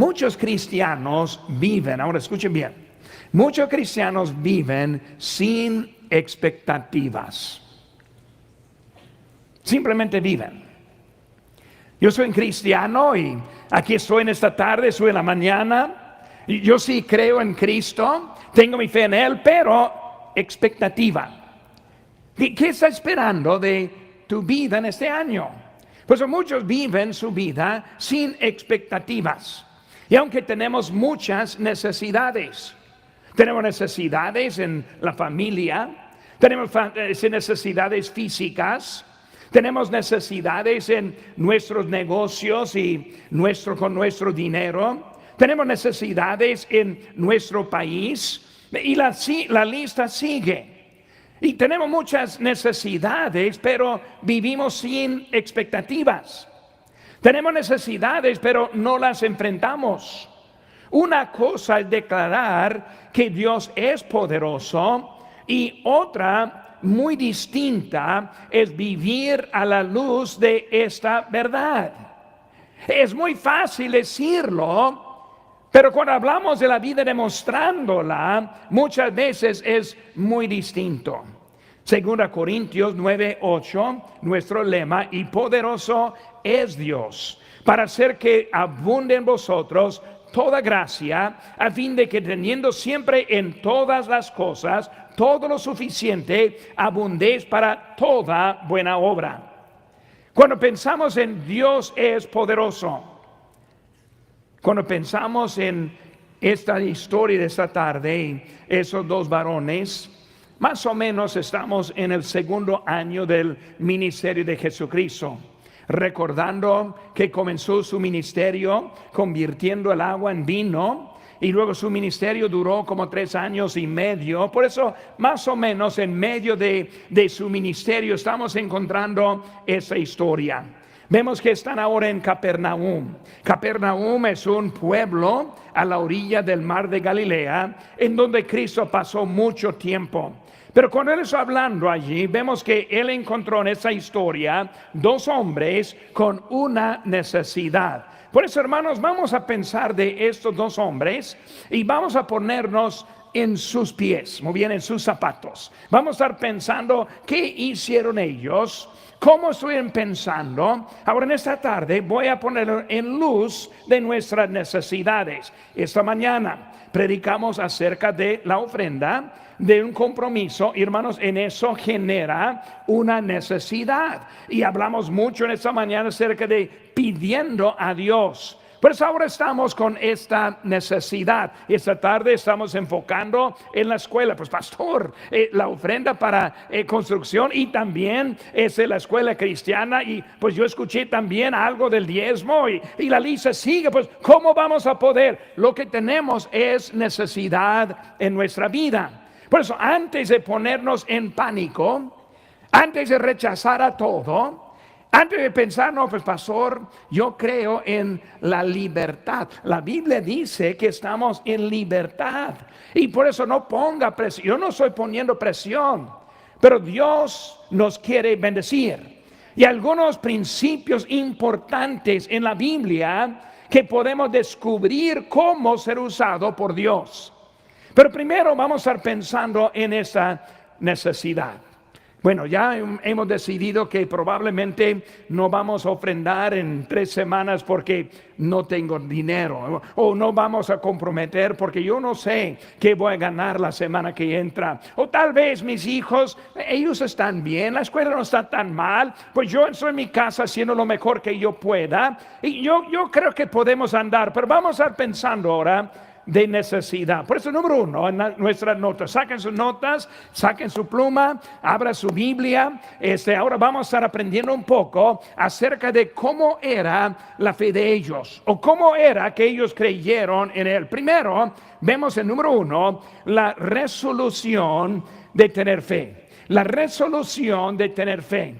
Muchos cristianos viven, ahora escuchen bien, muchos cristianos viven sin expectativas. Simplemente viven. Yo soy un cristiano y aquí estoy en esta tarde, estoy en la mañana. Y yo sí creo en Cristo, tengo mi fe en Él, pero expectativa. ¿Qué está esperando de tu vida en este año? Pues muchos viven su vida sin expectativas. Y aunque tenemos muchas necesidades en la familia, tenemos necesidades físicas, tenemos necesidades en nuestros negocios y con nuestro dinero, tenemos necesidades en nuestro país y la lista sigue. Y tenemos muchas necesidades, pero vivimos sin expectativas. Tenemos necesidades, pero no las enfrentamos. Una cosa es declarar que Dios es poderoso y otra muy distinta es vivir a la luz de esta verdad. Es muy fácil decirlo, pero cuando hablamos de la vida demostrándola, muchas veces es muy distinto. 2 Corintios 9:8, nuestro lema: y poderoso es Dios para hacer que abunde en vosotros toda gracia, a fin de que teniendo siempre en todas las cosas todo lo suficiente, abundéis para toda buena obra. Cuando pensamos en Dios es poderoso, cuando pensamos en esta historia de esta tarde, esos dos varones, más o menos estamos en el segundo año del ministerio de Jesucristo, recordando que comenzó su ministerio convirtiendo el agua en vino, y luego su ministerio duró como 3 años y medio. Por eso, más o menos en medio de su ministerio estamos encontrando esa historia. Vemos que están ahora en Capernaum. Capernaum es un pueblo a la orilla del mar de Galilea, en donde Cristo pasó mucho tiempo. Pero cuando Él está hablando allí, vemos que Él encontró en esa historia 2 hombres con una necesidad. Por eso, hermanos, vamos a pensar de estos 2 hombres y vamos a ponernos en sus pies, muy bien, en sus zapatos. Vamos a estar pensando qué hicieron ellos, cómo estuvieron pensando. Ahora, en esta tarde voy a poner en luz de nuestras necesidades. Esta mañana predicamos acerca de la ofrenda, de un compromiso, y hermanos, en eso genera una necesidad. Y hablamos mucho en esta mañana acerca de pidiendo a Dios. Pues ahora estamos con esta necesidad. Esta tarde estamos enfocando en la escuela. Pues pastor, la ofrenda para construcción, y también es la escuela cristiana, y pues yo escuché también algo del diezmo, y la lista sigue. Pues ¿cómo vamos a poder? Lo que tenemos es necesidad en nuestra vida. Por eso, antes de ponernos en pánico, antes de rechazar a todo, antes de pensar, no, pues pastor, yo creo en la libertad. La Biblia dice que estamos en libertad, y por eso no ponga presión. Yo no estoy poniendo presión, pero Dios nos quiere bendecir. Y algunos principios importantes en la Biblia que podemos descubrir cómo ser usado por Dios. Pero primero vamos a estar pensando en esa necesidad. Bueno, ya hemos decidido que probablemente no vamos a ofrendar en 3 semanas porque no tengo dinero, o no vamos a comprometer porque yo no sé qué voy a ganar la semana que entra, o tal vez mis hijos, ellos están bien, la escuela no está tan mal, pues yo estoy en mi casa haciendo lo mejor que yo pueda, y yo creo que podemos andar. Pero vamos a estar pensando ahora de necesidad. Por eso, número 1, en nuestras notas, saquen sus notas, saquen su pluma, abra su Biblia. Ahora vamos a estar aprendiendo un poco acerca de cómo era la fe de ellos, o cómo era que ellos creyeron en Él. Primero, vemos en número 1 la resolución de tener fe. La resolución de tener fe.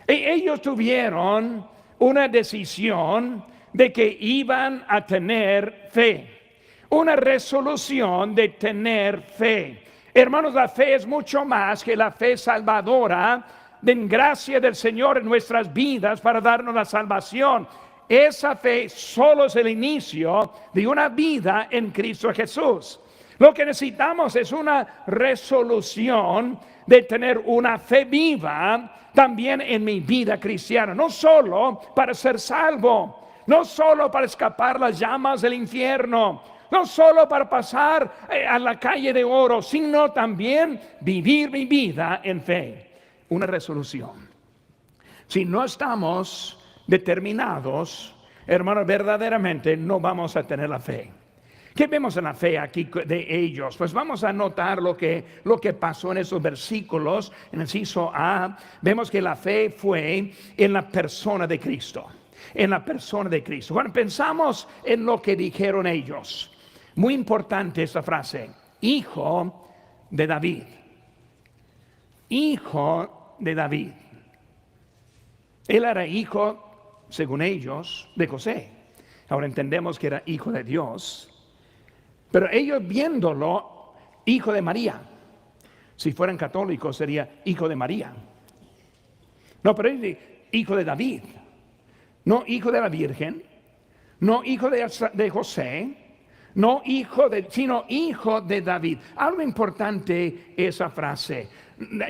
Ellos tuvieron una decisión de que iban a tener fe. Una resolución de tener fe. Hermanos, la fe es mucho más que la fe salvadora, de gracia del Señor en nuestras vidas para darnos la salvación. esa fe solo es el inicio de una vida en Cristo Jesús. Lo que necesitamos es una resolución de tener una fe viva también en mi vida cristiana, no solo para ser salvo, no solo para escapar las llamas del infierno, no solo para pasar a la calle de oro, sino también vivir mi vida en fe. Una resolución. Si no estamos determinados, hermanos, verdaderamente no vamos a tener la fe. ¿Qué vemos en la fe aquí de ellos? Pues vamos a notar lo que pasó en esos versículos. En el inciso A, vemos que la fe fue en la persona de Cristo. En la persona de Cristo. Cuando pensamos en lo que dijeron ellos, muy importante esta frase: hijo de David. Hijo de David. Él era hijo, según ellos, de José. Ahora entendemos que era hijo de Dios. Pero ellos viéndolo, hijo de María. Si fueran católicos sería hijo de María. No, pero él hijo de David. No hijo de la Virgen. No hijo de José. No hijo de, sino hijo de David. Algo importante esa frase.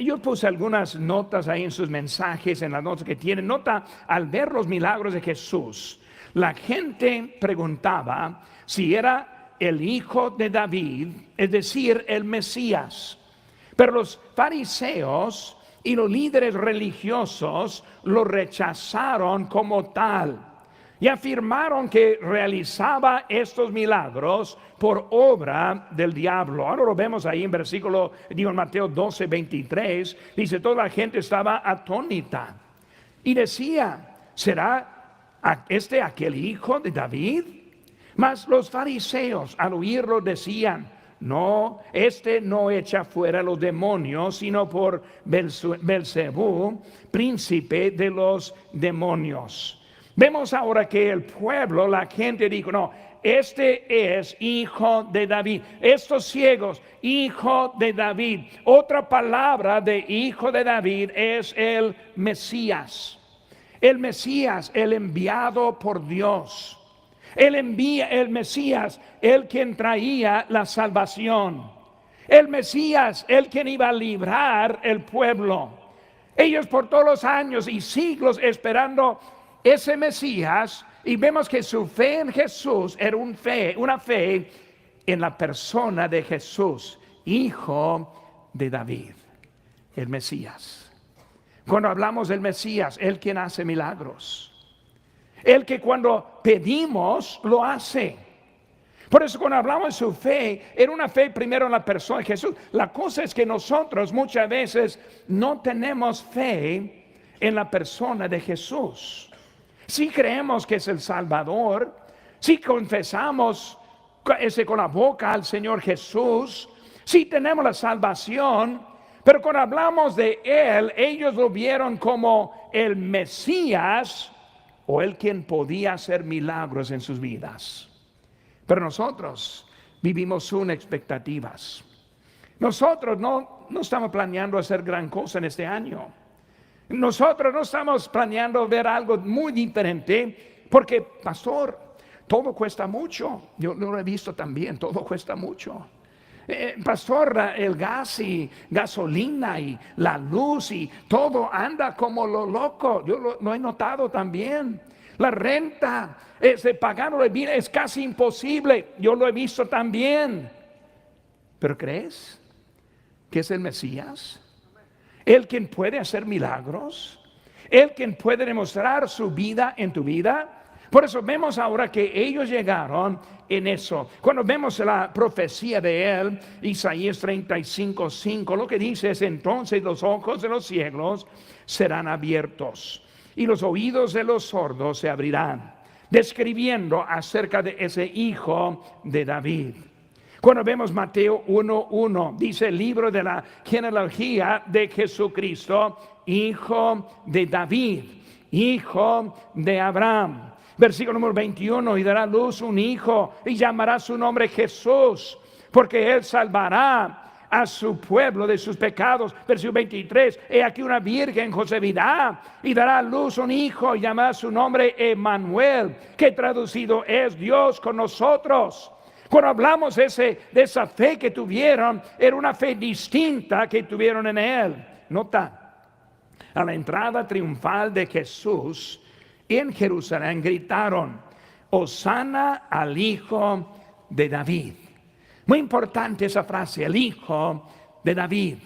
Yo puse algunas notas ahí en sus mensajes, en las notas que tienen. Nota, al ver los milagros de Jesús, la gente preguntaba si era el hijo de David, es decir, el Mesías. Pero los fariseos y los líderes religiosos lo rechazaron como tal y afirmaron que realizaba estos milagros por obra del diablo. Ahora lo vemos ahí en en Mateo 12, 23, dice: toda la gente estaba atónita y decía: ¿será este aquel hijo de David? Mas los fariseos al oírlo decían: no, este no echa fuera los demonios, sino por Belcebú, príncipe de los demonios. Vemos ahora que el pueblo, la gente dijo: no, este es hijo de David. Estos ciegos, hijo de David. Otra palabra de hijo de David es el Mesías. El Mesías, el enviado por Dios. El Mesías, el quien traía la salvación. El Mesías, el quien iba a librar el pueblo. Ellos por todos los años y siglos esperando ese Mesías, y vemos que su fe en Jesús era una fe en la persona de Jesús, hijo de David, el Mesías. Cuando hablamos del Mesías, el quien hace milagros. El que cuando pedimos lo hace. Por eso cuando hablamos de su fe, era una fe primero en la persona de Jesús. La cosa es que nosotros muchas veces no tenemos fe en la persona de Jesús. Si creemos que es el Salvador, si confesamos con la boca al Señor Jesús, si tenemos la salvación, pero cuando hablamos de Él, ellos lo vieron como el Mesías, o el quien podía hacer milagros en sus vidas. Pero nosotros vivimos sin expectativas. Nosotros no estamos planeando hacer gran cosa en este año. Nosotros no estamos planeando ver algo muy diferente, porque, pastor, todo cuesta mucho. Yo lo he visto también, todo cuesta mucho. Pastor, el gas y gasolina y la luz y todo anda como lo loco. Yo lo he notado también. La renta, pagarlo es casi imposible. Yo lo he visto también. ¿Pero crees que es el Mesías? ¿El quien puede hacer milagros? ¿El quien puede demostrar su vida en tu vida? Por eso vemos ahora que ellos llegaron en eso. Cuando vemos la profecía de él, Isaías 35:5, lo que dice es: entonces los ojos de los ciegos serán abiertos y los oídos de los sordos se abrirán, describiendo acerca de ese hijo de David. Cuando vemos Mateo 1:1, dice el libro de la genealogía de Jesucristo, hijo de David, hijo de Abraham. Versículo número 21, y dará a luz un hijo y llamará su nombre Jesús, porque él salvará a su pueblo de sus pecados. Versículo 23, he aquí una virgen concebirá y dará a luz un hijo y llamará su nombre Emmanuel, que traducido es Dios con nosotros. Cuando hablamos de esa fe que tuvieron, era una fe distinta que tuvieron en él. Nota, a la entrada triunfal de Jesús en Jerusalén gritaron: Hosana al Hijo de David. Muy importante esa frase, el Hijo de David,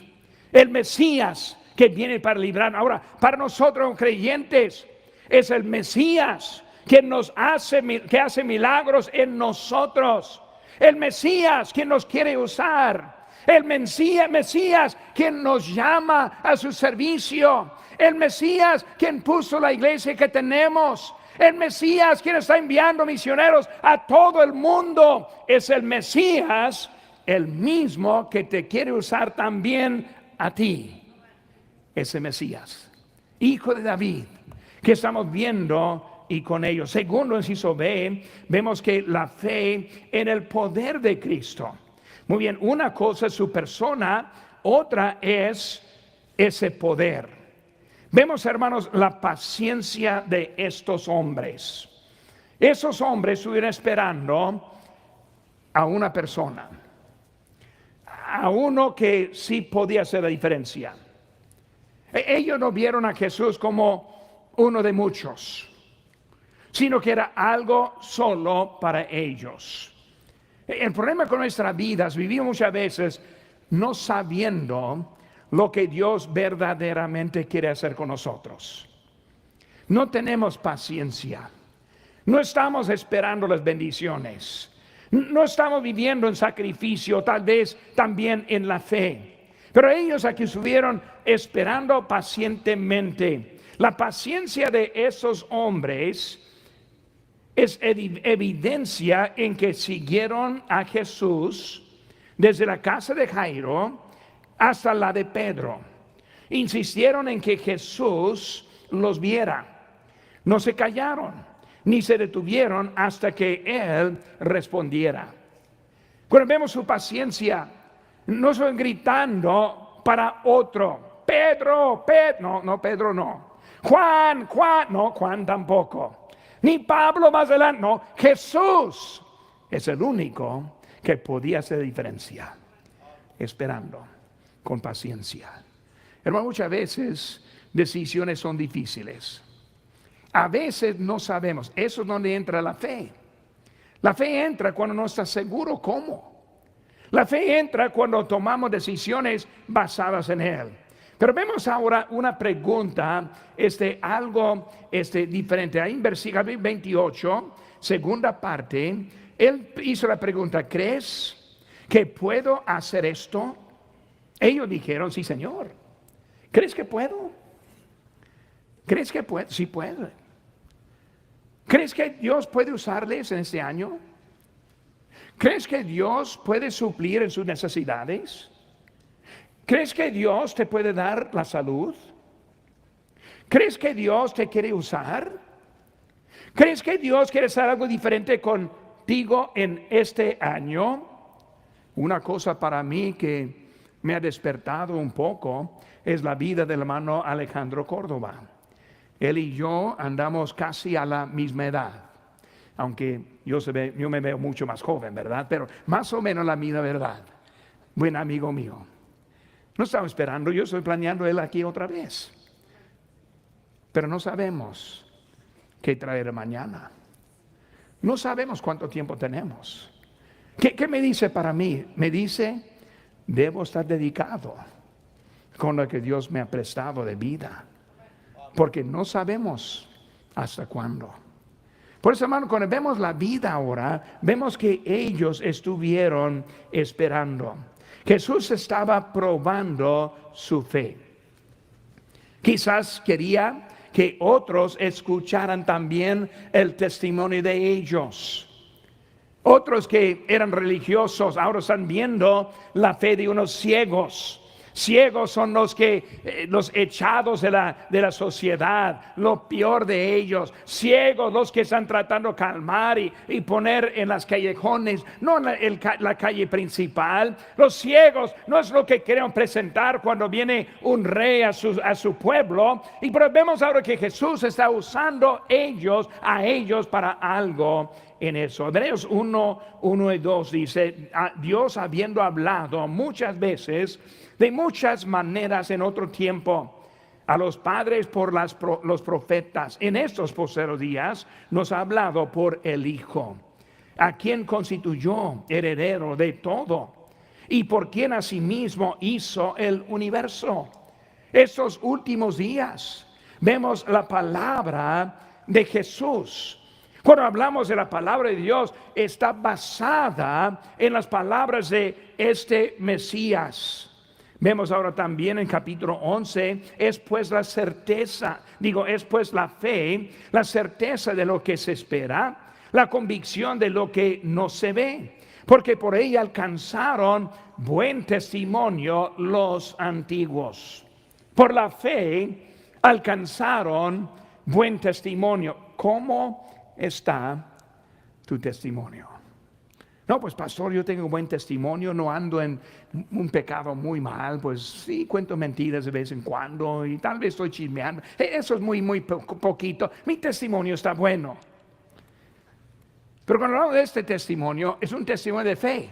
el Mesías que viene para librar. Ahora, para nosotros creyentes, es el Mesías que hace milagros en nosotros. El Mesías que nos quiere usar. El Mesías quien nos llama a su servicio. El Mesías quien puso la iglesia que tenemos. El Mesías quien está enviando misioneros a todo el mundo. Es el Mesías, el mismo que te quiere usar también a ti. Ese Mesías, Hijo de David, que estamos viendo. Y con ellos, segundo inciso B, vemos que la fe en el poder de Cristo. Muy bien, una cosa es su persona, otra es ese poder. Vemos, hermanos, la paciencia de estos hombres. Esos hombres estuvieron esperando a una persona, a uno que sí podía hacer la diferencia. Ellos no vieron a Jesús como uno de muchos, sino que era algo solo para ellos. El problema con nuestras vidas, vivimos muchas veces no sabiendo lo que Dios verdaderamente quiere hacer con nosotros. No tenemos paciencia, no estamos esperando las bendiciones, no estamos viviendo en sacrificio, tal vez también en la fe. Pero ellos aquí estuvieron esperando pacientemente. La paciencia de esos hombres es evidencia en que siguieron a Jesús desde la casa de Jairo hasta la de Pedro. Insistieron en que Jesús los viera. No se callaron ni se detuvieron hasta que Él respondiera. Cuando vemos su paciencia, no son gritando para otro. Pedro, no, Pedro no. Juan, no, Juan tampoco. Ni Pablo más adelante, no, Jesús es el único que podía hacer diferencia, esperando con paciencia. Hermano, muchas veces decisiones son difíciles. A veces no sabemos, eso es donde entra la fe. La fe entra cuando no estás seguro cómo. La fe entra cuando tomamos decisiones basadas en Él. Pero vemos ahora una pregunta, algo diferente. Ahí en versículo 28, segunda parte, él hizo la pregunta: ¿crees que puedo hacer esto? Ellos dijeron: sí, Señor. ¿Crees que puedo? ¿Crees que puedo? Sí puedo. ¿Crees que Dios puede usarles en este año? ¿Crees que Dios puede suplir en sus necesidades? ¿Crees que Dios te puede dar la salud? ¿Crees que Dios te quiere usar? ¿Crees que Dios quiere hacer algo diferente contigo en este año? Una cosa para mí que me ha despertado un poco es la vida del hermano Alejandro Córdoba. Él y yo andamos casi a la misma edad, aunque yo me veo mucho más joven, ¿verdad? Pero más o menos la misma verdad. Buen amigo mío. No estaba esperando, yo estoy planeando él aquí otra vez. Pero no sabemos qué traer mañana. No sabemos cuánto tiempo tenemos. ¿Qué me dice para mí? Me dice, debo estar dedicado con lo que Dios me ha prestado de vida. Porque no sabemos hasta cuándo. Por eso, hermano, cuando vemos la vida ahora, vemos que ellos estuvieron esperando. Jesús estaba probando su fe. Quizás quería que otros escucharan también el testimonio de ellos. Otros que eran religiosos ahora están viendo la fe de unos ciegos, Ciegos son los echados de la sociedad, lo peor de ellos. Ciegos los que están tratando de calmar y poner en las callejones, no en la calle principal. Los ciegos no es lo que queremos presentar cuando viene un rey a su pueblo. Pero vemos ahora que Jesús está usando a ellos para algo en eso. Hebreos 1 y 2 dice: Dios, habiendo hablado muchas veces de muchas maneras en otro tiempo a los padres por los profetas, en estos postreros días nos ha hablado por el Hijo, a quien constituyó heredero de todo y por quien asimismo hizo el universo. Estos últimos días vemos la palabra de Jesús. Cuando hablamos de la palabra de Dios, está basada en las palabras de este Mesías. Vemos ahora también en capítulo 11, es pues la fe, la certeza de lo que se espera, la convicción de lo que no se ve, porque por ella alcanzaron buen testimonio los antiguos. Por la fe alcanzaron buen testimonio. ¿Cómo está tu testimonio? No, pues pastor, yo tengo buen testimonio, no ando en un pecado muy mal, pues sí, cuento mentiras de vez en cuando y tal vez estoy chismeando. Eso es muy poquito. Mi testimonio está bueno. Pero cuando hablamos de este testimonio, es un testimonio de fe.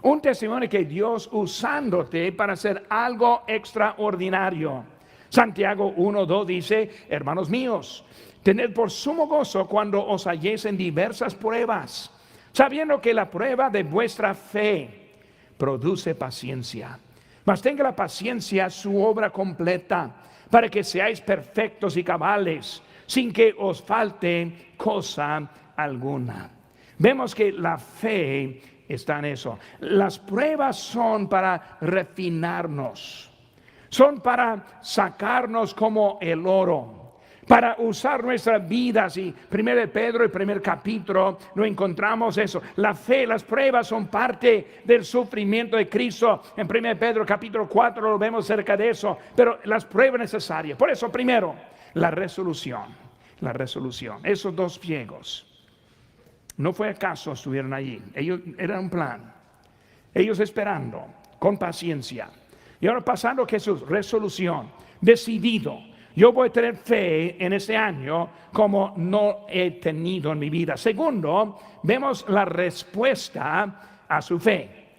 Un testimonio que Dios usándote para hacer algo extraordinario. Santiago 1:2 dice: hermanos míos, tened por sumo gozo cuando os halléis en diversas pruebas, sabiendo que la prueba de vuestra fe produce paciencia. Mas tenga la paciencia su obra completa, para que seáis perfectos y cabales, sin que os falte cosa alguna. Vemos que la fe está en eso. Las pruebas son para refinarnos, son para sacarnos como el oro, para usar nuestras vidas. Y 1 Pedro, el primer capítulo, no encontramos eso. La fe, las pruebas son parte del sufrimiento de Cristo. En 1 Pedro capítulo 4 lo vemos cerca de eso. Pero las pruebas necesarias. Por eso, primero, la resolución. Esos dos ciegos, no fue acaso estuvieron allí. Ellos eran un plan. Ellos esperando con paciencia. Y ahora pasando a Jesús, resolución, decidido. Yo voy a tener fe en este año como no he tenido en mi vida. Segundo, vemos la respuesta a su fe.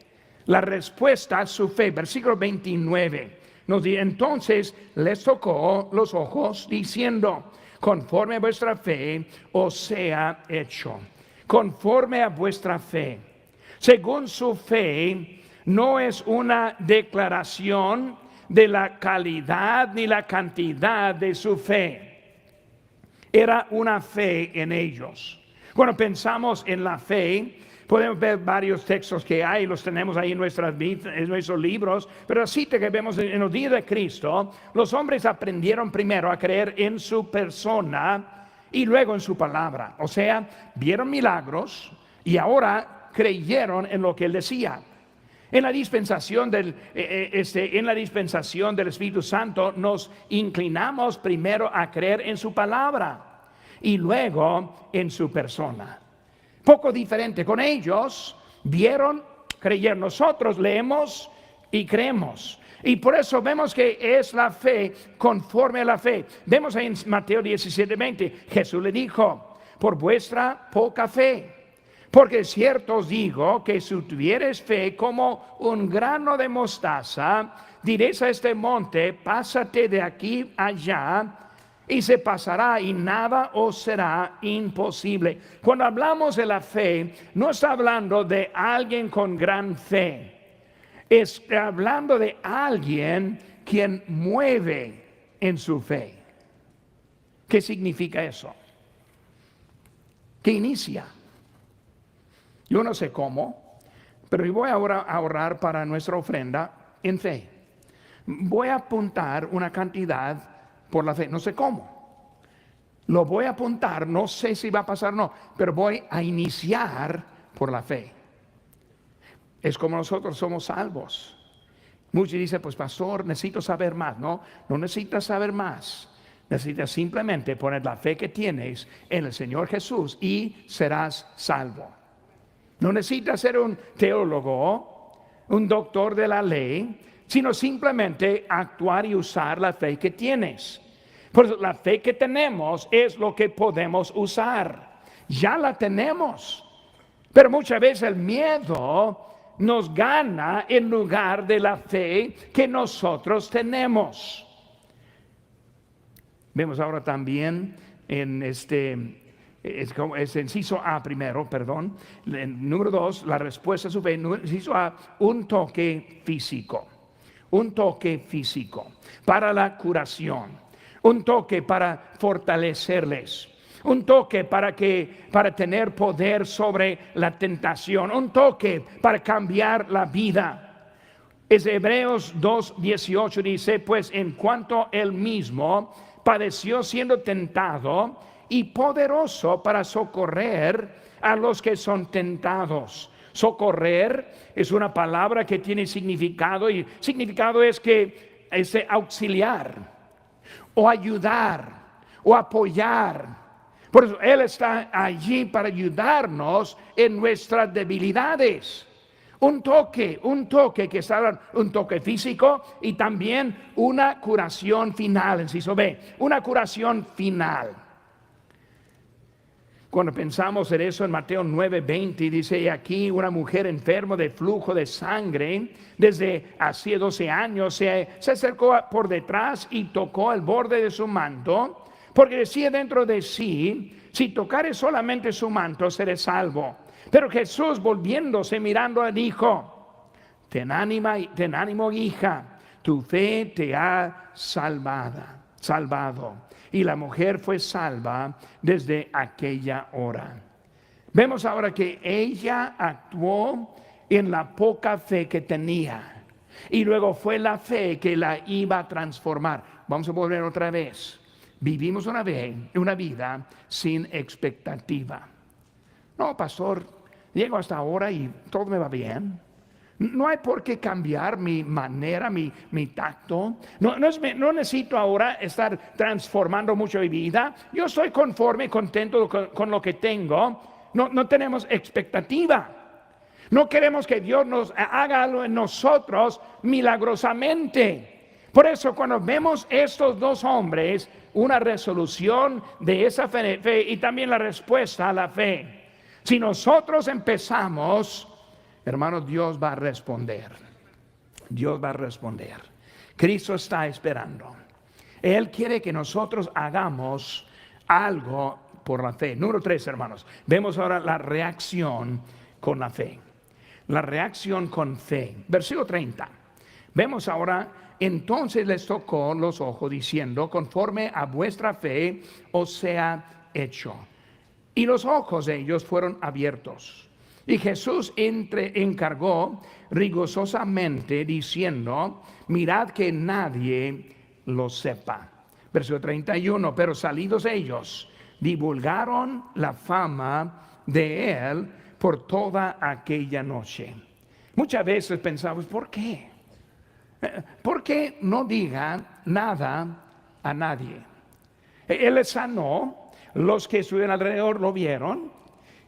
La respuesta a su fe, versículo 29. Nos dice: entonces les tocó los ojos diciendo: conforme a vuestra fe os sea hecho. Conforme a vuestra fe. Según su fe, no es una declaración de la calidad ni la cantidad de su fe. Era una fe en ellos. Cuando pensamos en la fe, podemos ver varios textos que hay, los tenemos ahí en nuestros libros, pero así que vemos en los días de Cristo, los hombres aprendieron primero a creer en su persona y luego en su palabra. O sea, vieron milagros y ahora creyeron en lo que él decía. En la dispensación del Espíritu Santo nos inclinamos primero a creer en su palabra y luego en su persona. Poco diferente con ellos, vieron, creyeron. Nosotros leemos y creemos. Y por eso vemos que es la fe conforme a la fe. Vemos ahí en Mateo 17:20, Jesús le dijo: por vuestra poca fe. Porque cierto os digo que si tuvieres fe como un grano de mostaza, diréis a este monte: pásate de aquí allá, y se pasará, y nada os será imposible. Cuando hablamos de la fe, no está hablando de alguien con gran fe. Está hablando de alguien quien mueve en su fe. ¿Qué significa eso? Que inicia. Yo no sé cómo, pero yo voy ahora a ahorrar para nuestra ofrenda en fe. Voy a apuntar una cantidad por la fe, no sé cómo. Lo voy a apuntar, no sé si va a pasar o no, pero voy a iniciar por la fe. Es como nosotros somos salvos. Muchos dicen, pues pastor, necesito saber más. No, no necesitas saber más. Necesitas simplemente poner la fe que tienes en el Señor Jesús y serás salvo. No necesitas ser un teólogo, un doctor de la ley, sino simplemente actuar y usar la fe que tienes. Pues la fe que tenemos es lo que podemos usar. Ya la tenemos. Pero muchas veces el miedo nos gana en lugar de la fe que nosotros tenemos. Vemos ahora también en es inciso A primero, perdón. Número 2, la respuesta a su fe. Inciso A, un toque físico. Un toque físico para la curación. Un toque para fortalecerles. Un toque para tener poder sobre la tentación. Un toque para cambiar la vida. Es Hebreos 2:18 dice, pues en cuanto él mismo padeció siendo tentado y poderoso para socorrer a los que son tentados. Socorrer es una palabra que tiene significado, y significado es que es auxiliar o ayudar o apoyar. Por eso Él está allí para ayudarnos en nuestras debilidades. Un toque que está, un toque físico y también una curación final. Inciso B, una curación final. Cuando pensamos en eso en Mateo 9:20 dice, y aquí una mujer enferma de flujo de sangre desde hacía 12 años se acercó por detrás y tocó el borde de su manto, porque decía dentro de sí, si tocare solamente su manto seré salvo. Pero Jesús, volviéndose, mirando, dijo, ten ánimo, hija, tu fe te ha salvado. Y la mujer fue salva desde aquella hora. Vemos ahora que ella actuó en la poca fe que tenía. Y luego fue la fe que la iba a transformar. Vamos a volver otra vez. Vivimos una vida sin expectativa. No, pastor, llego hasta ahora y todo me va bien. No hay por qué cambiar mi manera, mi tacto. No necesito ahora estar transformando mucho mi vida. Yo estoy conforme y contento con lo que tengo. No tenemos expectativa. No queremos que Dios nos haga algo en nosotros milagrosamente. Por eso cuando vemos estos dos hombres, una resolución de esa fe y también la respuesta a la fe. Si nosotros empezamos, hermanos, Dios va a responder. Dios va a responder. Cristo está esperando. Él quiere que nosotros hagamos algo por la fe. Número 3, hermanos. Vemos ahora la reacción con la fe. La reacción con fe. Versículo 30. Vemos ahora, entonces les tocó los ojos diciendo, conforme a vuestra fe os sea hecho. Y los ojos de ellos fueron abiertos. Y Jesús encargó rigurosamente diciendo, mirad que nadie lo sepa. Versículo 31, pero salidos ellos, divulgaron la fama de él por toda aquella noche. Muchas veces pensamos, ¿por qué? ¿Por qué no diga nada a nadie? Él les sanó, los que estuvieron alrededor lo vieron,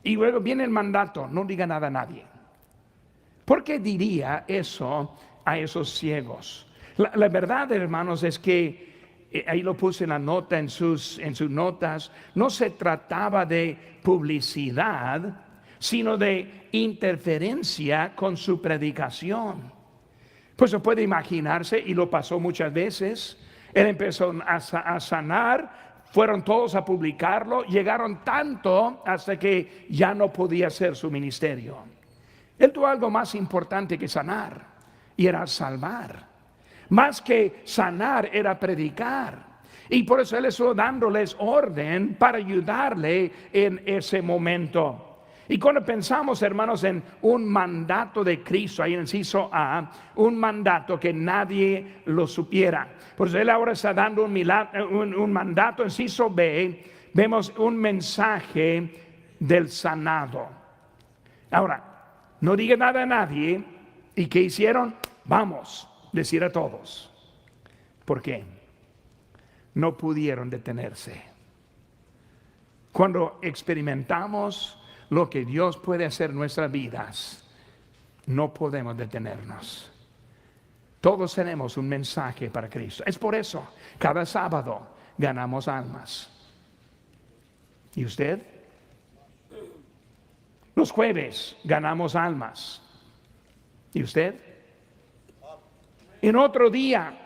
y luego viene el mandato, no diga nada a nadie. ¿Por qué diría eso a esos ciegos? La verdad, hermanos, es que ahí lo puse en la nota, en sus notas, no se trataba de publicidad, sino de interferencia con su predicación. Pues se puede imaginarse, y lo pasó muchas veces. Él empezó a sanar, fueron todos a publicarlo, llegaron tanto hasta que ya no podía hacer su ministerio. Él tuvo algo más importante que sanar, y era salvar. Más que sanar era predicar. Y por eso Él estuvo dándoles orden para ayudarle en ese momento. Y cuando pensamos, hermanos, en un mandato de Cristo, ahí en inciso A, un mandato que nadie lo supiera. Por eso Él ahora está dando un mandato. En inciso B, vemos un mensaje del sanado. Ahora, no diga nada a nadie. ¿Y qué hicieron? Vamos, decir a todos. ¿Por qué? No pudieron detenerse. Cuando experimentamos lo que Dios puede hacer en nuestras vidas, no podemos detenernos. Todos tenemos un mensaje para Cristo. Es por eso, cada sábado ganamos almas. ¿Y usted? Los jueves ganamos almas. ¿Y usted? En otro día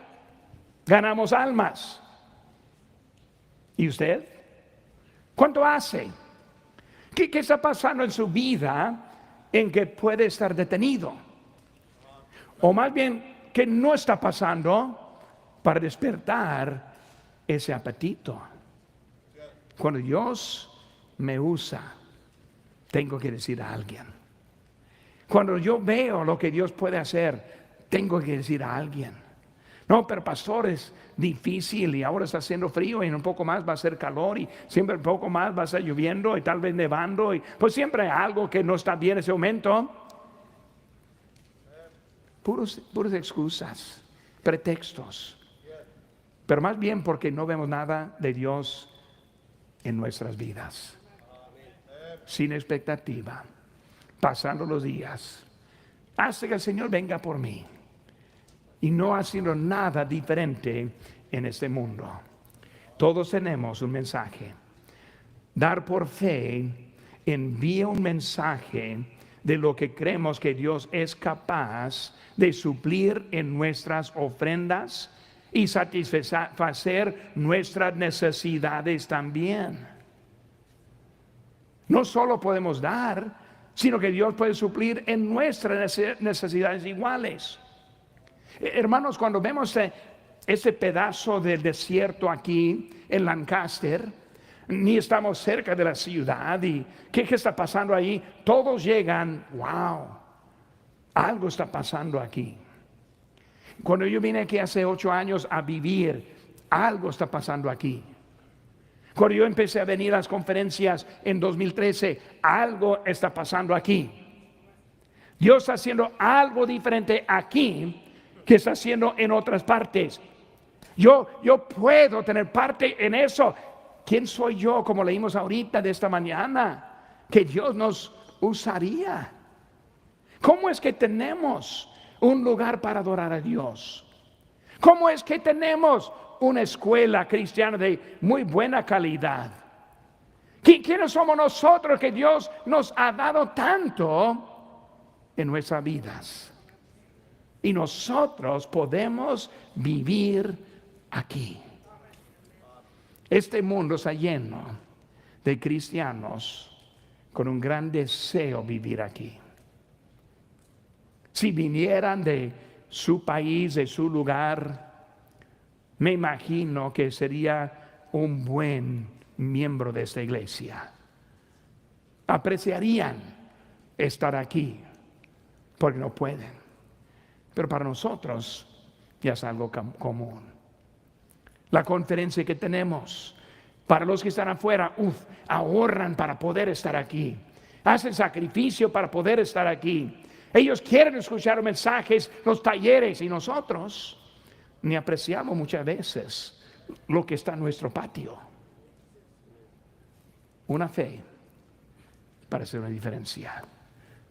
ganamos almas. ¿Y usted? ¿Cuánto hace? ¿Qué está pasando en su vida en que puede estar detenido? O más bien, ¿qué no está pasando para despertar ese apetito? Cuando Dios me usa, tengo que decir a alguien. Cuando yo veo lo que Dios puede hacer, tengo que decir a alguien. No, pero pastor, es difícil y ahora está haciendo frío y en un poco más va a ser calor y siempre un poco más va a estar lloviendo y tal vez nevando y pues siempre hay algo que no está bien en ese momento. Puras excusas, pretextos, pero más bien porque no vemos nada de Dios en nuestras vidas. Sin expectativa, pasando los días, hasta que el Señor venga por mí. Y no haciendo nada diferente en este mundo. Todos tenemos un mensaje. Dar por fe envía un mensaje de lo que creemos que Dios es capaz de suplir en nuestras ofrendas y satisfacer nuestras necesidades también. No solo podemos dar, sino que Dios puede suplir en nuestras necesidades iguales. Hermanos, cuando vemos ese pedazo del desierto aquí en Lancaster, ni estamos cerca de la ciudad y ¿qué está pasando ahí? Todos llegan, wow, algo está pasando aquí. Cuando yo vine aquí hace 8 años a vivir, algo está pasando aquí. Cuando yo empecé a venir a las conferencias en 2013, algo está pasando aquí. Dios está haciendo algo diferente aquí que está haciendo en otras partes. Yo puedo tener parte en eso. ¿Quién soy yo, como leímos ahorita de esta mañana, que Dios nos usaría? ¿Cómo es que tenemos un lugar para adorar a Dios? ¿Cómo es que tenemos una escuela cristiana de muy buena calidad? ¿Quiénes somos nosotros que Dios nos ha dado tanto en nuestras vidas? Y nosotros podemos vivir aquí. Este mundo está lleno de cristianos con un gran deseo de vivir aquí. Si vinieran de su país, de su lugar, me imagino que sería un buen miembro de esta iglesia. Apreciarían estar aquí, porque no pueden. Pero para nosotros ya es algo común. La conferencia que tenemos, para los que están afuera, ahorran para poder estar aquí. Hacen sacrificio para poder estar aquí. Ellos quieren escuchar mensajes, los talleres, y nosotros ni apreciamos muchas veces lo que está en nuestro patio. Una fe para hacer una diferencia.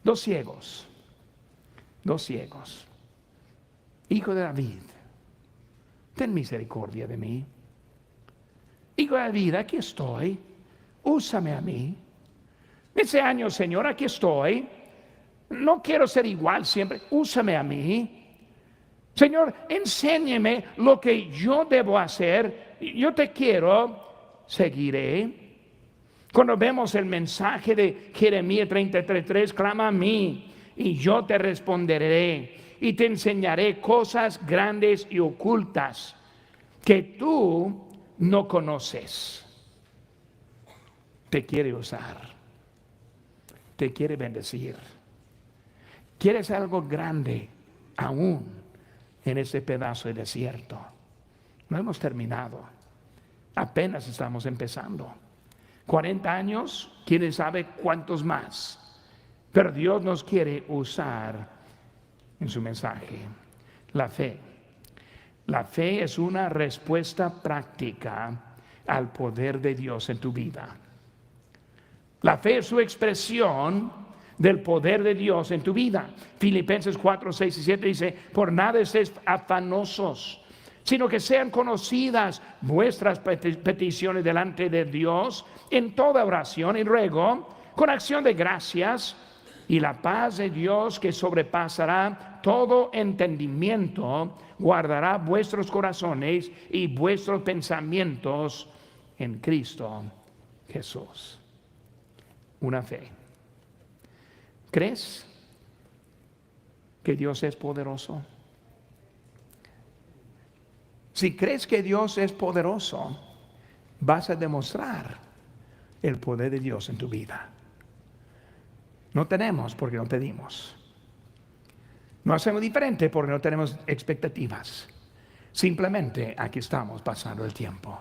2 ciegos. Hijo de David, ten misericordia de mí. Hijo de David, aquí estoy. Úsame a mí. Ese año, Señor, aquí estoy. No quiero ser igual siempre. Úsame a mí. Señor, enséñeme lo que yo debo hacer. Yo te quiero, seguiré. Cuando vemos el mensaje de Jeremías 33:3, clama a mí y yo te responderé. Y te enseñaré cosas grandes y ocultas que tú no conoces. Te quiere usar. Te quiere bendecir. Quieres algo grande aún en ese pedazo de desierto. No hemos terminado. Apenas estamos empezando. 40 años, quién sabe cuántos más. Pero Dios nos quiere usar en su mensaje. La fe. La fe es una respuesta práctica al poder de Dios en tu vida. La fe es su expresión del poder de Dios en tu vida. Filipenses 4, 6 y 7 dice: por nada estéis afanosos, sino que sean conocidas vuestras peticiones delante de Dios en toda oración y ruego, con acción de gracias, y la paz de Dios, que sobrepasará todo entendimiento, guardará vuestros corazones y vuestros pensamientos en Cristo Jesús. Una fe. ¿Crees que Dios es poderoso? Si crees que Dios es poderoso, vas a demostrar el poder de Dios en tu vida. No tenemos porque no pedimos. No hacemos diferente porque no tenemos expectativas. Simplemente aquí estamos pasando el tiempo.